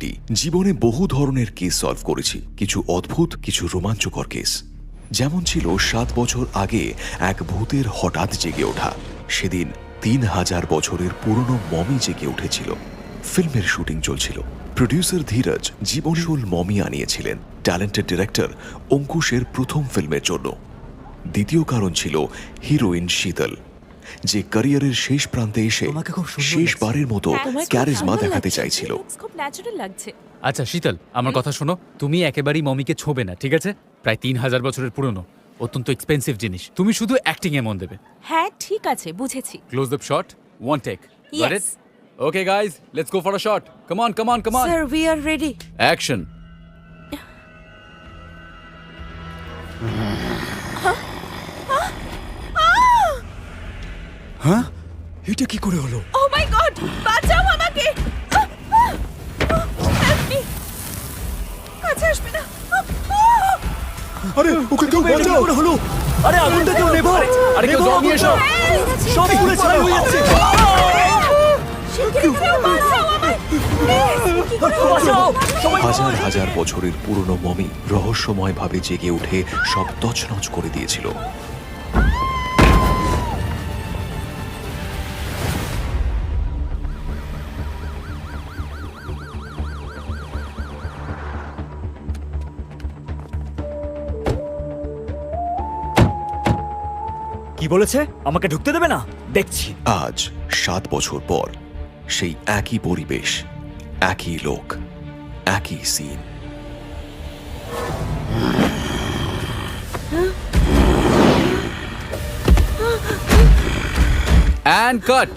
থাকি। জীবনে বহু ধরনের কেস সলভ করেছি, কিছু অদ্ভুত, কিছু রোমাঞ্চকর কেস। যেমন ছিল 7 বছর আগে এক ভূতের হঠাৎ জেগে ওঠা। সেদিন 3000 বছরের পুরনো মমি জেগে উঠেছিল। ফিল্মের শুটিং চলছিল। প্রডিউসার ধীরজ জীবনশীল মমি আনিয়েছিলেন ট্যালেন্টেড ডিরেক্টর অঙ্কুশের প্রথম ফিল্মের জন্য। দ্বিতীয় কারণ ছিল হিরোইন শীতল, যে ক্যারিয়ারের শেষ প্রান্তে এসে শেষবারের মতো ক্যারিজমা দেখাতে চাইছিল। খুব ন্যাচারাল লাগছে। আচ্ছা শীতল, আমার কথা শোনো, তুমি একেবারেই মমিকে ছোবে না, ঠিক আছে? প্রায় 3000 বছরের পুরনো, অত্যন্ত এক্সপেন্সিভ জিনিস। তুমি শুধু অ্যাক্টিং এ মন দেবে। হ্যাঁ ঠিক আছে, বুঝেছি। Close up shot, one take. Got Yes. It? Okay guys, let's go for a shot. Come on, come on, come on. Sir we are ready. Action. হ্যাঁ, এটা কি করে হলো? ও মাই গড, বাঁচাও আমাকে। Help me. কাছে আসবে না। আরে ওকে কেউ বাঁচাও! কি করে হলো? আরে আগুনটা কেউ নেভাও! আরে কেউ জল নিয়ে এসো। সব পুরো ছাই হয়ে যাচ্ছে। বাঁচাও! সবাই হাজার হাজার বছরের পুরনো মমি রহস্যময়ভাবে জেগে উঠে সব তছনছ করে দিয়েছিল। কি বলেছে? আমাকে ঢুকতে দেবে না? দেখছি। আজ 7 বছর পর সেই একই পরিবেশ, একই লোক, একই scene. And cut.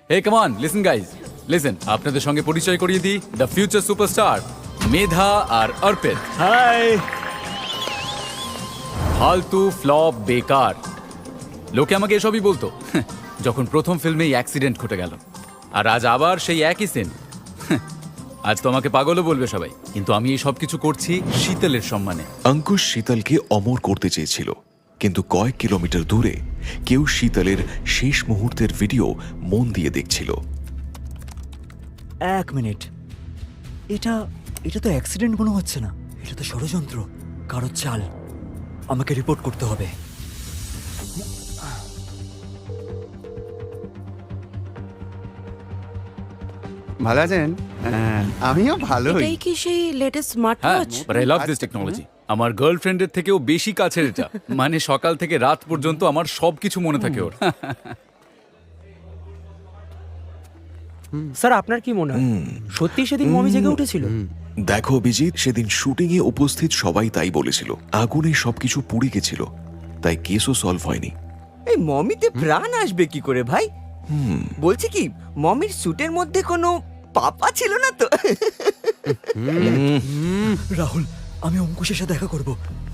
Hey, come on, listen guys. Listen, আপনাদের সঙ্গে পরিচয় করিয়ে দিই, দ্য ফিউচার সুপারস্টার মেধা আর অর্পিত। হাই। ফালতু, ফ্লপ, বেকার। লোকে আমাকে এসবই বলতো যখন প্রথম ফিল্মেই অ্যাক্সিডেন্ট ঘটে গেল। আর আজ আবার সেই একই সিন। আজ তো আমাকে পাগলও বলবে সবাই, কিন্তু আমি এই সব কিছু করছি শীতলের সম্মানে। অঙ্কুশ শীতলকে অমর করতে চেয়েছিল, কিন্তু কয়েক কিলোমিটার দূরে কেউ শীতলের শেষ মুহূর্তের ভিডিও মন দিয়ে দেখছিল। এক মিনিট, এটা তো অ্যাক্সিডেন্ট মনে হচ্ছে না। এটা তো ষড়যন্ত্র, কারো চাল। আমাকে রিপোর্ট করতে হবে। ভালো আছেন? আমিও ভালো। এটাই কি সেই লেটেস্ট স্মার্ট হ্যাঁ, watch? But I love this technology. আমার গার্লফ্রেন্ডের থেকেও বেশি কাছের এটা। মানে সকাল থেকে রাত পর্যন্ত আমার সবকিছু মনে থাকে ওর। স্যার আপনার কি মনে হয় সত্যি সেদিন মমি জেগে উঠেছিল? দেখো অভিজিৎ, সেদিন শুটিংয়ে উপস্থিত সবাই তাই বলেছিল। আগুনে সবকিছু পুড়ে গেছিল, তাই কেসও সলভ হয়নি। এই মমিতে প্রাণ আসবে কি করে ভাই? বলছি কি, মমির স্যুটের মধ্যে কোনো পাপা ছিল না তো? রাহুল, আমি অঙ্কুশের সাথে দেখা করব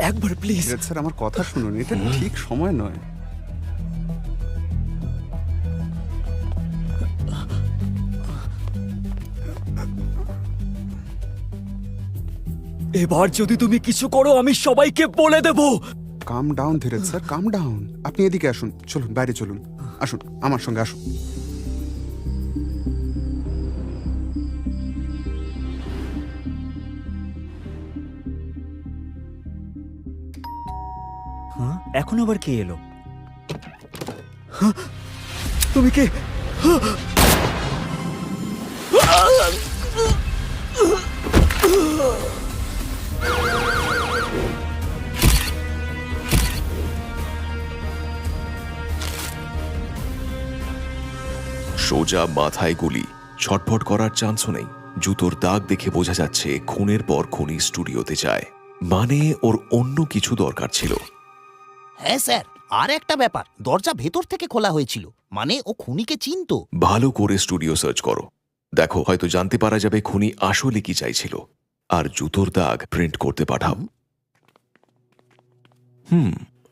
একবার প্লিজ। স্যার আমার কথা শুনুন, এটা ঠিক সময় নয়। এবার যদি তুমি কিছু করো আমি সবাইকে বলে দেব। কাম ডাউন ধীরজ স্যার, কাম ডাউন। আপনি এদিকে আসুন, চলুন বাইরে চলুন, আসুন আমার সঙ্গে আসুন। হ্যাঁ, এখন আবার কে এলো? হ্যাঁ, তুমি কে? সোজা মাথায় গুলি, ছটফট করার চান্সও নেই। জুতোর দাগ দেখে বোঝা যাচ্ছে খুনের পর খুনি স্টুডিওতে যায়, মানে ওর অন্য কিছু দরকার ছিল। হ্যাঁ স্যার, আর একটা ব্যাপার, দরজা ভেতর থেকে খোলা হয়েছিল, মানে ও খুনিকে চিনতো। ভালো করে স্টুডিও সার্চ করো, দেখো হয়তো জানতে পারা যাবে খুনি আসলে কি চাইছিল। আর জুতোর দাগ প্রিন্ট করতে পাঠাও।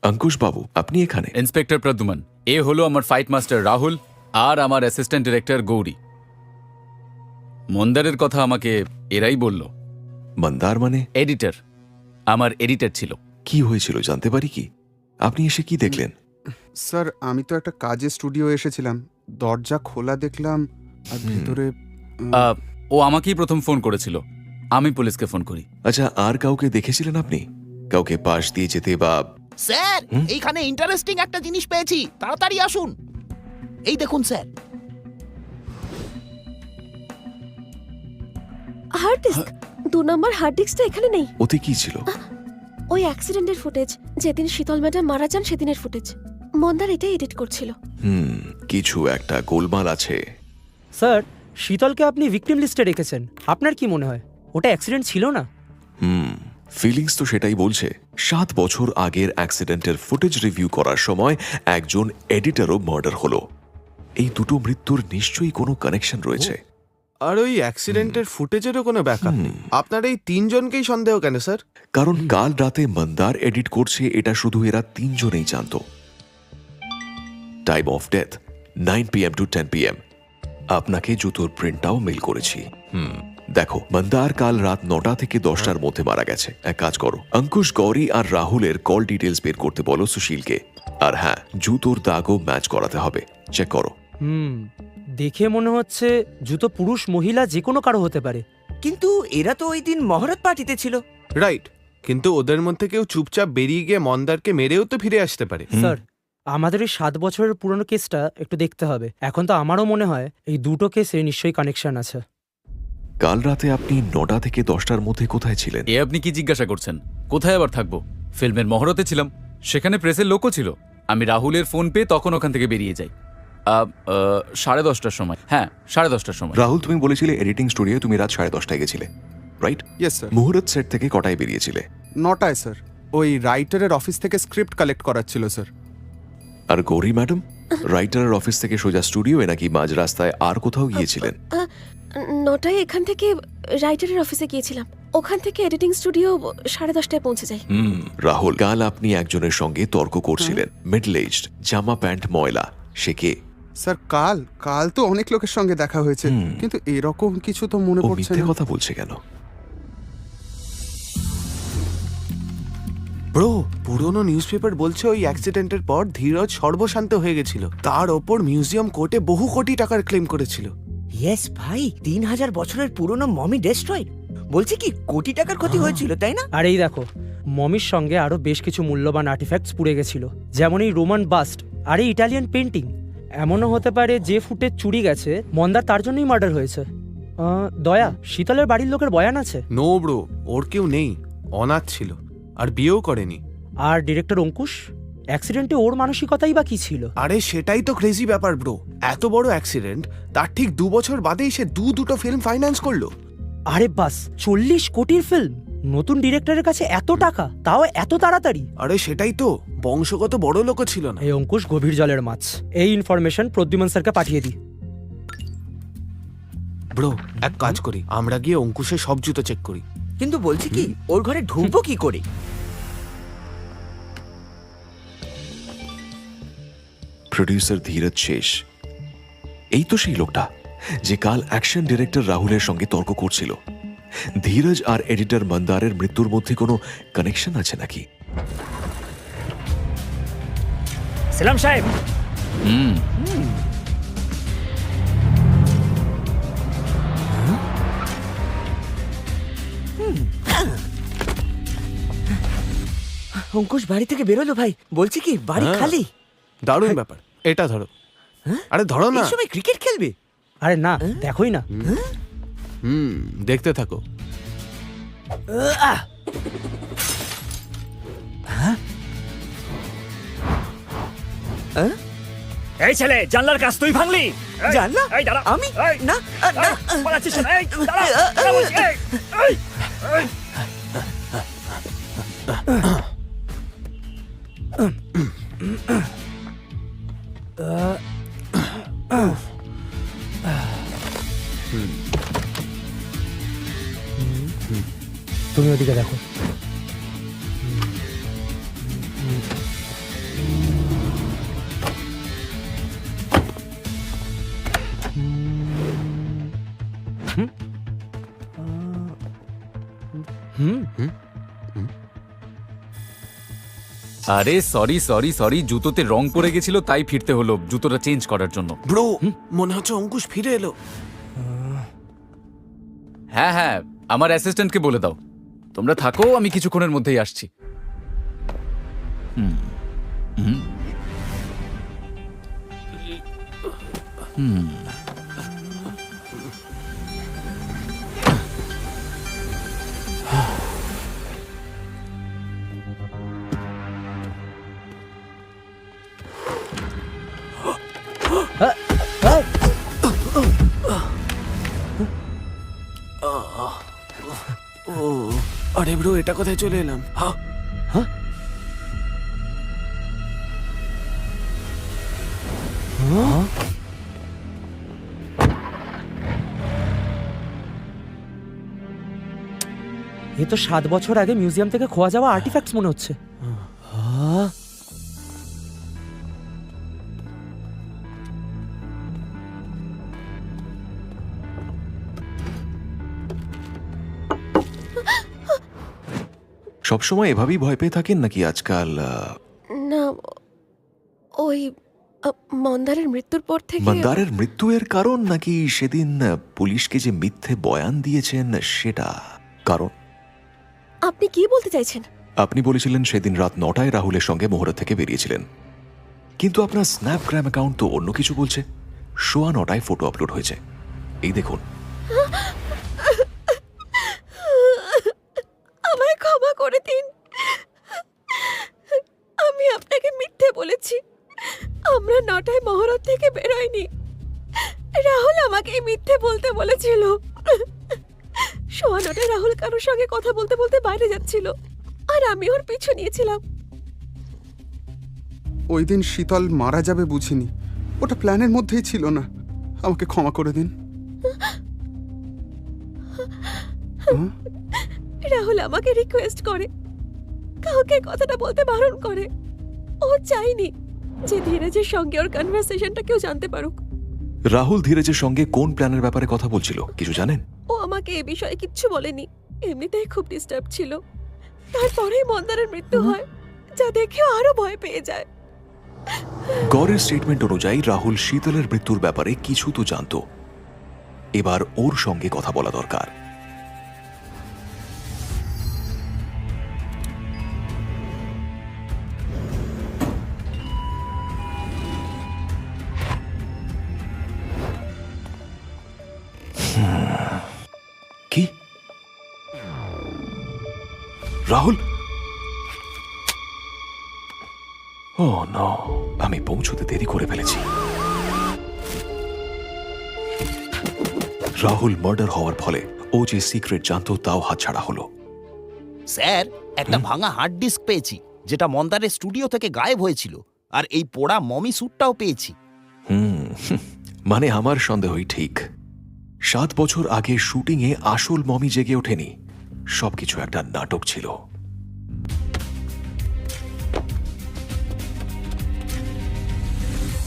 অঙ্কুশ বাবু, আপনি এখানে? ইন্সপেক্টর প্রদ্যুমন, এ হলো আমার ফাইট মাস্টার রাহুল আর আমার অ্যাসিস্ট্যান্ট ডিরেক্টর গৌরী। মন্দারের কথা আমাকে এরাই বলল। মন্দার মানে? এডিটর, আমার এডিটর ছিল। কি হয়েছিল জানতে পারি কি? আপনি এসে কি দেখলেন? স্যার আমি তো একটা কাজে স্টুডিও এসেছিলাম, দরজা খোলা দেখলাম, আর ভেতরে ও আমাকেই প্রথম ফোন করেছিল, আমি পুলিশকে ফোন করি। আচ্ছা, আর কাউকে দেখেছিলেন আপনি? কাউকে পাশ দিয়ে যেতে বা স্যার এইখানে ইন্টারেস্টিং একটা জিনিস পেয়েছি, তাড়াতাড়ি আসুন। এই দেখুন স্যার, হার্ড ডিস্ক 2 নম্বর হার্ড ডিস্কটা এখানে নেই। ওতে কি ছিল? ওই অ্যাক্সিডেন্টের ফুটেজ, যেদিন শীতল ম্যাডাম মারা যান সেদিনের ফুটেজ। মন্দার এটাই এডিট করছিল। কিছু একটা গোলমাল আছে। স্যার, শীতলকে আপনি ভিকটিম লিস্টে রেখেছেন, আপনার কি মনে হয় ওটা অ্যাক্সিডেন্ট ছিল না? ফিলিংস তো সেটাই বলছে। 7 বছর আগের অ্যাক্সিডেন্টের ফুটেজ রিভিউ করার সময় একজন এডিটরও মার্ডার হলো। এই দুটো মৃত্যুর নিশ্চয়ই কোনো কানেকশন রয়েছে। আর ওই অ্যাক্সিডেন্টের ফুটেজেরও কোনো ব্যাকআপ নেই। আপনার এই তিনজনকেই সন্দেহ কেন স্যার? কারণ কাল রাতে মন্দার এডিট করছে এটা শুধু এরা 3 জনেই জানতো। Time of death 9 PM to 10 PM। আপনাকে জুতোর প্রিন্টটাও মেল করেছি। দেখো, মন্দার কাল রাত 9টা থেকে 10টার মধ্যে মারা গেছে। এক কাজ করো, অঙ্কুশ, গৌরী আর রাহুলের কল ডিটেলস বের করতে বলো সুশীলকে। আর হ্যাঁ, জুতোর দাগও ম্যাচ করাতে হবে। চেক করো। দেখে মনে হচ্ছে জুতো পুরুষ মহিলা যে কোনো কারো হতে পারে। কিন্তু এরা তো ওই দিন মহরত পার্টিতে ছিল। রাইট, কিন্তু ওদের মধ্যে কেউ চুপচাপ বেরিয়ে গিয়ে মন্দারকে মেরেও তো ফিরে আসতে পারে। স্যার, আমাদের এই 7 বছরের পুরনো কেসটা একটু দেখতে হবে। এখন তো আমারও মনে হয় এই দুটো কেসে নিশ্চয়ই কানেকশন আছে। কাল রাতে আপনি 9টা থেকে 10টার মধ্যে কোথায় ছিলেন? এ আপনি কি জিজ্ঞাসা করছেন? কোথায় আবার থাকবো? ফিল্মের মহরতে ছিলাম, সেখানে প্রেসের লোকও ছিল। আমি রাহুলের ফোন পেয়ে তখন ওখান থেকে বেরিয়ে যাই 10:30টার সময়। হ্যাঁ, 10:30টার সময়। রাহুল, তুমি বলেছিলে এডিটিং স্টুডিও তুমি রাত 10:30টায় গেছিলে, রাইট? Yes sir. মুহূর্ত সেট থেকে কটায় বেরিয়েছিলে? 9টায় স্যার। ওই রাইটারের অফিস থেকে স্ক্রিপ্ট কালেক্ট করার ছিল স্যার। আর গৌরী ম্যাডাম, রাইটারের অফিস থেকে সোজা স্টুডিও নাকি মাঝ রাস্তায় আর কোথাও গিয়েছিলেন? 9টায় এখান থেকে রাইটারের অফিসে গিয়েছিলাম, ওখান থেকে এডিটিং স্টুডিও 10:30টায় পৌঁছে যাই। রাহুল, কাল আপনি একজনের সঙ্গে তর্ক করছিলেন, মিডল এজড, জামা প্যান্ট ময়লা। সে কে? স্যার কাল তো অনেক লোকের সঙ্গে দেখা হয়েছে, কিন্তু এরকম কিছু তো মনে ও পড়ছে মিথ্যে না। কথা বলছে কেন? ব্রো, পুরনো নিউজ পেপার বলছে ওই অ্যাক্সিডেন্টের পর ধীরজ সর্বশান্ত হয়ে গেছিল। তার ওপর মিউজিয়াম কোর্টে বহু কোটি টাকার ক্লেম করেছিল। ইয়েস ভাই, 3000 বছরের পুরনো মমি ডেস্ট্রয়। বলছি কি, কোটি টাকার ক্ষতি হয়েছিল, তাই না? আর এই দেখো, মমির সঙ্গে আরো বেশ কিছু মূল্যবান আর্টিফ্যাক্টস পুড়ে গেছিল, যেমন এই রোমান বাস্ট আর এই ইটালিয়ান পেন্টিং। এমনও হতে পারে যে ফুটেজ চুরি গেছে মন্দার তার জন্যই মার্ডার হয়েছে। দয়া, শীতলের বাড়ির লোকের বয়ান আছে। নো ব্রো, ওর কেউ নেই, অনাথ ছিল আর বিয়েও করেনি। আর ডিরেক্টর অঙ্কুশ, অ্যাক্সিডেন্টে ওর মানসিকতাই বা কি ছিল? আরে সেটাই তো ক্রেজি ব্যাপার ব্রো। এত বড় অ্যাক্সিডেন্ট, তার ঠিক 2 বছর বাদেই সে দুটো ফিল্ম ফাইন্যান্স করলো। আরে বাস, 40 কোটির ফিল্ম, নতুন ডিরেক্টরের কাছে এত টাকা, তাও এত তাড়াতাড়ি। আরে সেটাই তো, বংশগত বড় লোকও ছিল না। এই অঙ্কুশ গভীর জলের মাছ। এই ইনফরমেশন প্রদ্যুমন স্যারকে পাঠিয়ে দিই। ব্রো, এক কাজ করি, আমরা গিয়ে অঙ্কুশের সব জুতো চেক করি। কিন্তু বলছি কি, ওর ঘরে ঢুকবো কি করে? প্রডিউসার ধীরজ শেষ। এই তো সেই লোকটা যে কাল অ্যাকশন ডিরেক্টর রাহুলের সঙ্গে তর্ক করছিল। ধীরজ আর এডিটর মন্দারের মৃত্যুর মধ্যে কোনো কানেকশন আছে নাকি? সেলাম সাহেব। অঙ্কুশ বাড়ি থেকে বেরোলো ভাই। বলছি কি, বাড়ি হ্যাঁ। খালি। দারুণ ব্যাপার, এটা ধরো। আরে ধরো না। এই সময় ক্রিকেট খেলবে? আরে না, দেখোই না। দেখতে থাকো। এই ছেলে, জানলার কাজ তুই ভাঙলি? জানলা? আমি না না। তুমি ওদিকে দেখো। আরে সরি সরি সরি, জুতোতে রং পড়ে গেছিল তাই ফিরতে হলো জুতোটা চেঞ্জ করার জন্য। ব্রো মনে হচ্ছে অঙ্কুশ ফিরে এলো। হ্যাঁ হ্যাঁ, আমার অ্যাসিস্ট্যান্টকে বলে দাও তোমরা থাকো, আমি কিছুক্ষণের মধ্যেই আসছি। আরে ব্রো এটা কোথায় চলে এলাম? এ তো 7 বছর আগে মিউজিয়াম থেকে খোয়া যাওয়া আর্টিফ্যাক্টস মনে হচ্ছে। সবসময় এভাবেই ভয় পেয়ে থাকেন নাকি আজকাল? না, ওই মন্দারের মৃত্যুর পর থেকে মন্দারের মৃত্যু এর কারণ নাকি সেদিন পুলিশকে যে মিথ্যে বয়ান দিয়েছেন সেটা কারণ? আপনি কি বলতে চাইছেন? আপনি বলেছিলেন সেদিন রাত 9টায় রাহুলের সঙ্গে মোহরা থেকে বেরিয়েছিলেন, কিন্তু আপনার স্ন্যাপগ্রাম অ্যাকাউন্ট তো অন্য কিছু বলছে। 9:15 ফটো আপলোড হয়েছে, এই দেখুন। আমায় ক্ষমা করে দিন, আমি আপনাকে মিথ্যে বলেছি। আমরা 9টায় মহরত থেকে বেরোয়নি, রাহুল আমাকে এই মিথ্যে বলতে বলেছিল। 9:15 রাহুল কারোর সঙ্গে কথা বলতে বলতে বাইরে যাচ্ছিল, আর আমি ওর পিছু নিয়েছিলাম। ওই দিন শীতল মারা যাবে বুঝিনি, ওটা প্ল্যানের মধ্যেই ছিল না। আমাকে ক্ষমা করে দিন। রাহুল আমাকে রিকোয়েস্ট করে, কাউকে কথাটা বলতে বারণ করে। ও চাইনি যে ধীরজের সঙ্গে ওর কনভারসেশনটা কেউ জানতে পারুক। রাহুল ধীরজের সঙ্গে কোন প্ল্যানের ব্যাপারে কথা বলছিল কিছু জানেন? ও আমাকে এ বিষয়ে কিচ্ছু বলেনি, এমনিতেই খুব ডিস্টার্ব ছিল। তারপরেই মন্দারের মৃত্যু হয়, যা দেখে ও আরো ভয় পেয়ে যায়। গড়ের স্টেটমেন্ট অনুযায়ী রাহুল শীতলের মৃত্যুর ব্যাপারে কিছু তো জানতো। এবার ওর সঙ্গে কথা বলা দরকার। কি রাহুল? ও নো, আমি পৌঁছতে দেরি করে ফেলেছি। রাহুল মার্ডার হওয়ার ফলে ও যে সিক্রেট জানতো তাও হাতছাড়া হলো। স্যার, একটা ভাঙা হার্ড ডিস্ক পেয়েছি যেটা মন্দারের স্টুডিও থেকে গায়েব হয়েছিল, আর এই পোড়া মমি স্যুটটাও পেয়েছি। মানে আমার সন্দেহই ঠিক। 7 বছর আগে শুটিংয়ে আসল মমি জেগে ওঠেনি, সবকিছু একটা নাটক ছিল।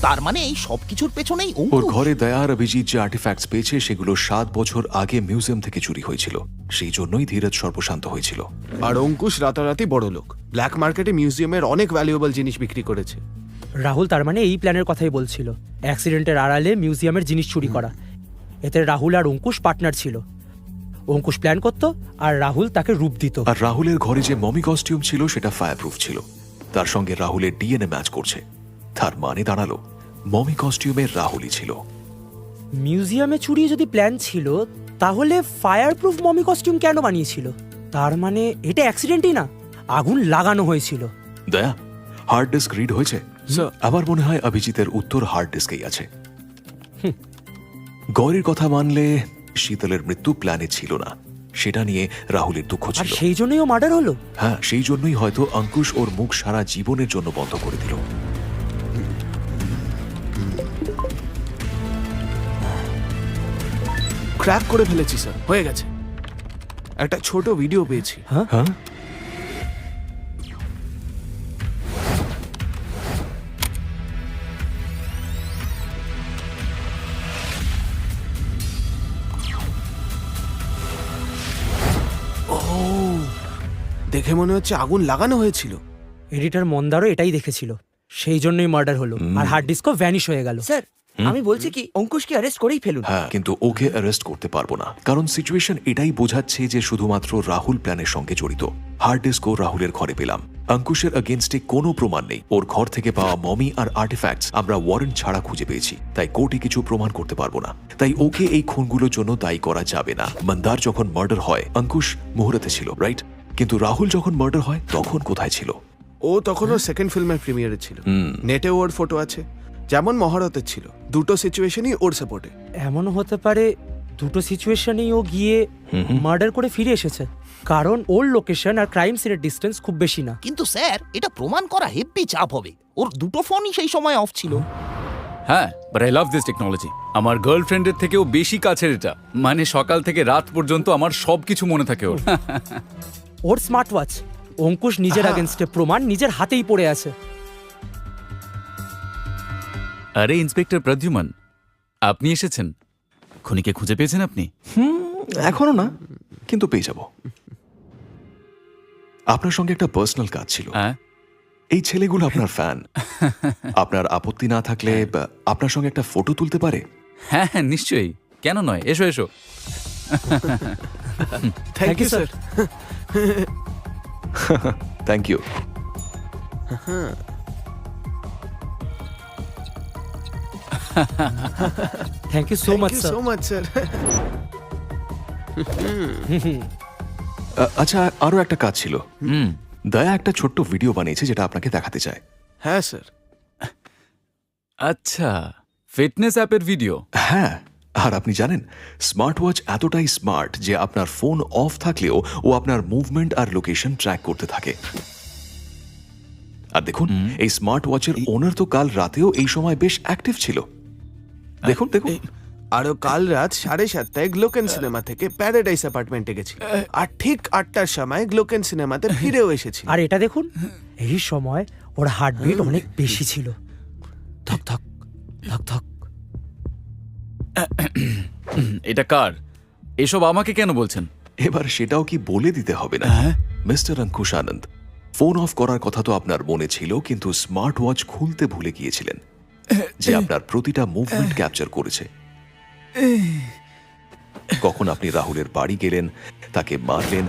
তার মানে এই সবকিছুর পেছনেই ওর অঙ্কুশ। ঘরে দয়া আর অভিজিৎ যে আর্টিফ্যাক্টস পেয়েছে সেগুলো 7 বছর আগে মিউজিয়াম থেকে চুরি হয়েছিল, সেই জন্যই ধীরজ সর্বশান্ত হয়েছিল। আর অঙ্কুশ রাতারাতি বড় লোক, ব্ল্যাক মার্কেটে মিউজিয়ামের অনেক ভ্যালুয়েবল জিনিস বিক্রি করেছে। রাহুল তার মানে এই প্ল্যানের কথাই বলছিল, অ্যাক্সিডেন্টের আড়ালে মিউজিয়ামের জিনিস চুরি করা। এতে রাহুল আর অঙ্কুশ পার্টনার ছিল। অঙ্কুশ প্ল্যান করত আর রাহুল তাকে রূপ দিত। আর রাহুলের ঘরে যে মমি কস্টিউম ছিল সেটা ফায়ারপ্রুফ ছিল, তার সঙ্গে রাহুলের ডিএনএ ম্যাচ করছে। তার মানে দাঁড়ালো মমি কস্টিউমে রাহুলই ছিল। মিউজিয়ামে চুরি যদি প্ল্যান ছিল, তাহলে ফায়ারপ্রুফ মমি কস্টিউম কেন বানিয়েছিল? তার মানে এটা অ্যাক্সিডেন্টই না, আগুন লাগানো হয়েছিল। দয়া, হার্ড ডিস্ক রিড হয়েছে? স্যার, আমার মনে হয় অভিজিতের উত্তর হার্ড ডিস্কেই আছে। গৌরীর কথা মানলে শীতলের মৃত্যু প্ল্যানে ছিল না, সেটা নিয়ে রাহুলের দুঃখ আর ছিল। সেই জন্যই ও মার্ডার হলো। হ্যাঁ, সেই জন্যই হয়তো অঙ্কুশ ওর মুখ সারা জীবনের জন্য বন্ধ করে দিল। ক্র্যাক করে ফেলেছি স্যার, হয়ে গেছে। একটা ছোট ভিডিও পেয়েছি। হ্যাঁ, দেখে মনে হচ্ছে আগুন লাগানো হয়েছিল। এডিটর মন্দারও এটাই দেখেছিল, সেই জন্যই মার্ডার হলো আর হার্ড ডিস্কও ভ্যানিশ হয়ে গেল। স্যার আমি বলছি কি অঙ্কুশকে অ্যারেস্ট করেই ফেলুন। হ্যাঁ, কিন্তু ওকে অ্যারেস্ট করতে পারবো না, কারণ সিচুয়েশন এটাই বোঝাচ্ছে যে শুধুমাত্র রাহুল প্ল্যানের সঙ্গে জড়িত। হার্ড ডিস্কও রাহুলের ঘরে পেলাম। অঙ্কুশের এগেনস্টে কোনো প্রমাণ নেই। ওর ঘর থেকে পাওয়া মমি আর আর্টিফ্যাক্টস আমরা ওয়ারেন্ট ছাড়া খুঁজে পেয়েছি, তাই কোর্টে কিছু প্রমাণ করতে পারবো না। তাই ওকে এই খুনগুলোর জন্য দায়ী করা যাবে না। মন্দার যখন মার্ডার হয় অঙ্কুশ মুহূর্তে ছিল, রাইট? কিন্তু রাহুল যখন মার্ডার হয় তখন কোথায় ছিল? ও তখন ওর সেকেন্ড ফিল্মের প্রিমিয়ারে ছিল। নেটে ওর ফটো আছে, যেমন মহারতের ছিল। দুটো সিচুয়েশনই ওর সাপোর্টে। এমনও হতে পারে দুটো সিচুয়েশনেই ও গিয়ে মার্ডার করে ফিরে এসেছে, কারণ ওর লোকেশন আর ক্রাইম সিনের ডিস্টেন্স খুব বেশি না। কিন্তু স্যার এটা প্রমাণ করা হেব্বি চাপ হবে। ওর দুটো ফোনই সেই সময় অফ ছিল। হ্যাঁ, but I love this technology. আমার গার্লফ্রেন্ডের থেকেও বেশি কাছের এটা। মানে সকাল থেকে রাত পর্যন্ত আমার সবকিছু মনে থাকে ওর। ওর স্মার্ট ওয়াচ, অঙ্কুশ নিজের আগেনস্টে প্রমাণ নিজের হাতেই পড়ে আছে। আরে ইন্সপেক্টর প্রদ্যুমন, আপনি এসেছেন। খুনিকে খুঁজে পেয়েছেন আপনি? এখনো না, কিন্তু পেয়ে যাব। আপনার সঙ্গে একটা পার্সোনাল কাজ ছিল। হ্যাঁ, এই ছেলেগুলো আপনার ফ্যান। আপনার আপত্তি না থাকলে আপনার সঙ্গে একটা ফটো তুলতে পারে? হ্যাঁ হ্যাঁ নিশ্চয়ই, কেন নয়, এসো এসো। Thank you sir. Thank you. Thank you so much sir. So much sir. আচ্ছা, আরো একটা কাজ ছিল। হুম, দয়া একটা ছোট্ট ভিডিও বানিয়েছে যেটা আপনাকে দেখাতে চায়। হ্যাঁ স্যার। আচ্ছা, ফিটনেস অ্যাপের ভিডিও। হ্যাঁ, আর আপনি জানেন স্মার্ট ওয়াচ এতটাই স্মার্ট যে আপনার ফোন অফ থাকলেও ও আপনার মুভমেন্ট আর লোকেশন ট্র্যাক করতে থাকে। আর দেখুন, এই স্মার্ট ওয়াচের ওনার তো কাল রাতেও এই সময় বেশ অ্যাক্টিভ ছিল। দেখুন দেখুন। আরো কাল রাত 7:30টায় গ্লোকেন সিনেমা থেকে প্যারাডাইস অ্যাপার্টমেন্টে গেছিল, আর ঠিক 8টার সময় গ্লোকেন সিনেমাতে ফিরেও এসেছিল। আর এটা দেখুন, এই সময় ওর হার্টবিট অনেক বেশি ছিল। ধক ধক ধক ধক। এটা কার? এসব আমাকে কেন বলছেন? এবার সেটাও কি বলে দিতে হবে না? মিস্টার অঙ্কুশ আনন্দ, ফোন অফ করার কথা তো আপনার মনে ছিল, কিন্তু স্মার্ট ওয়াচ খুলতে ভুলে গিয়েছিলেন, যে আপনার প্রতিটা মুভমেন্ট ক্যাপচার করেছে। কখন আপনি রাহুলের বাড়ি গেলেন, তাকে মারলেন,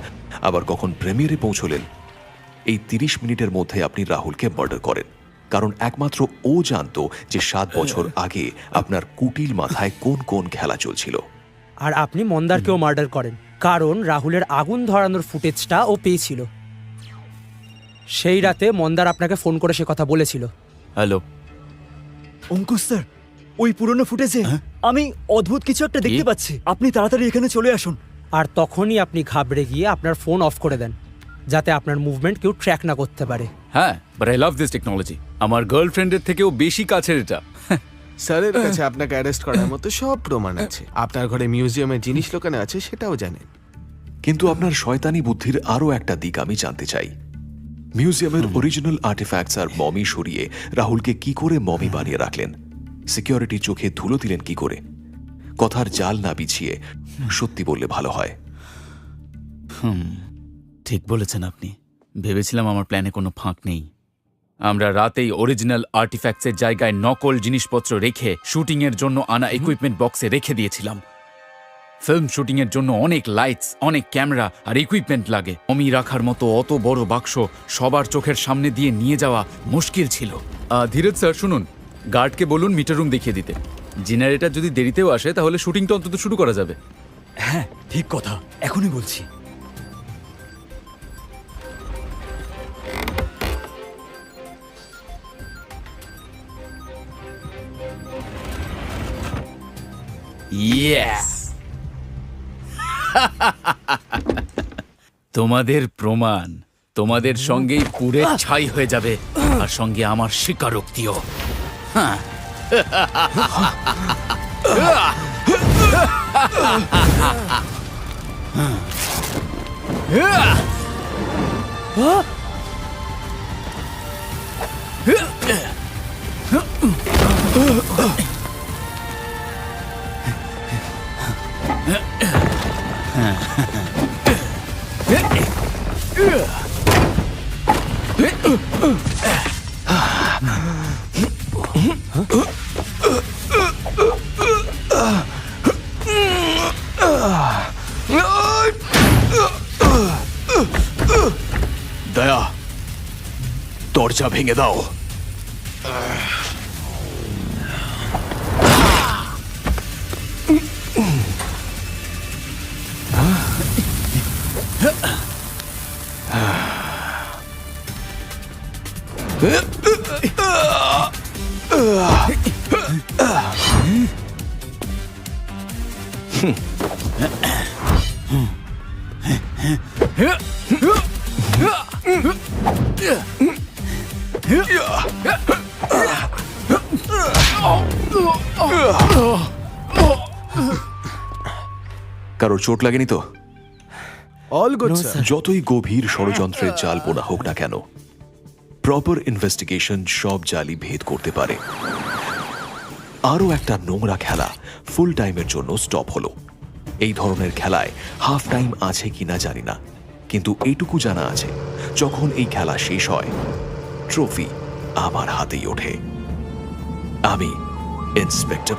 আবার কখন প্রেমিয়ারে পৌঁছলেন। এই 30 মিনিটের মধ্যে আপনি রাহুলকে মার্ডার করেন, কারণ একমাত্র ও জানতো যে 7 বছর আগে আপনার কুটিল মাথায় কোন কোন খেলা চলছিল। আর আপনি মন্দারকেও মার্ডার করেন, কারণ রাহুলের আগুন ধরানোর ফুটেজটা ও পেয়েছিল। সেই রাতে মন্দার আপনাকে ফোন করে সে কথা বলেছিল। হ্যালো, অঙ্কুশ স্যার, ওই পুরনো ফুটেজে আমি অদ্ভুত কিছু একটা দেখতে পাচ্ছি। আপনি তাড়াতাড়ি এখানে চলে আসুন। আর তখনই আপনি ঘাবড়ে গিয়ে আপনার ফোন অফ করে দেন, যাতে আপনার মুভমেন্ট কেউ ট্র্যাক না করতে পারে। হ্যাঁ, but I love this technology. আমার গার্লফ্রেন্ডের থেকেও বেশি কাছের এটা। স্যারের কাছে আপনাকে অ্যারেস্ট করার মতো সব প্রমাণ আছে। আপনার ঘরে মিউজিয়ামের জিনিস লোকানো আছে, সেটাও জানেন। কিন্তু আপনার শয়তানি বুদ্ধির আরও একটা দিক আমি জানতে চাই। মিউজিয়ামের অরিজিনাল আর্টিফ্যাক্টস আর মমি সরিয়ে রাহুলকে কি করে মমি বানিয়ে রাখলেন? সিকিউরিটি চোখে ধুলো দিলেন কি করে? কথার জাল না বিছিয়ে সত্যি বললে ভালো হয়। ঠিক বলেছেন আপনি। ভেবেছিলাম আমার প্ল্যানে কোনো ফাঁক নেই। আমরা রাতেই অরিজিনাল আর্টিফ্যাক্টসের জায়গায় নকল জিনিসপত্র রেখে শুটিংয়ের জন্য আনা ইকুইপমেন্ট বক্সে রেখে দিয়েছিলাম। ফিল্ম শুটিংয়ের জন্য অনেক লাইটস, অনেক ক্যামেরা আর ইকুইপমেন্ট লাগে। মমি রাখার মতো অত বড় বাক্স সবার চোখের সামনে দিয়ে নিয়ে যাওয়া মুশকিল ছিল। ধীরজ স্যার শুনুন, গার্ডকে বলুন মিটার রুম দেখিয়ে দিতে। জেনারেটর যদি দেরিতেও আসে তাহলে শুটিংটা অন্তত শুরু করা যাবে। হ্যাঁ, ঠিক কথা, এখনই বলছি। ইয়েস! তোমাদের প্রমাণ তোমাদের সঙ্গেই পুড়ে ছাই হয়ে যাবে, আর সঙ্গে আমার স্বীকারোক্তিও। দয়া, দরজা ভেঙে দাও। কারোর চোট লাগেনি তো? All good sir. যতই গভীর ষড়যন্ত্রের জাল বোনা হোক না কেন, প্রপার ইনভেস্টিগেশন সব জালই ভেদ করতে পারে। আরও একটা নোংরা খেলা ফুল টাইমের জন্য স্টপ হলো। এই ধরনের খেলায় হাফ টাইম আছে কিনা জানি না, কিন্তু এইটুকু জানা আছে, যখন এই খেলা শেষ হয় ট্রফি আমার হাতেই ওঠে। আমি ইন্সপেক্টর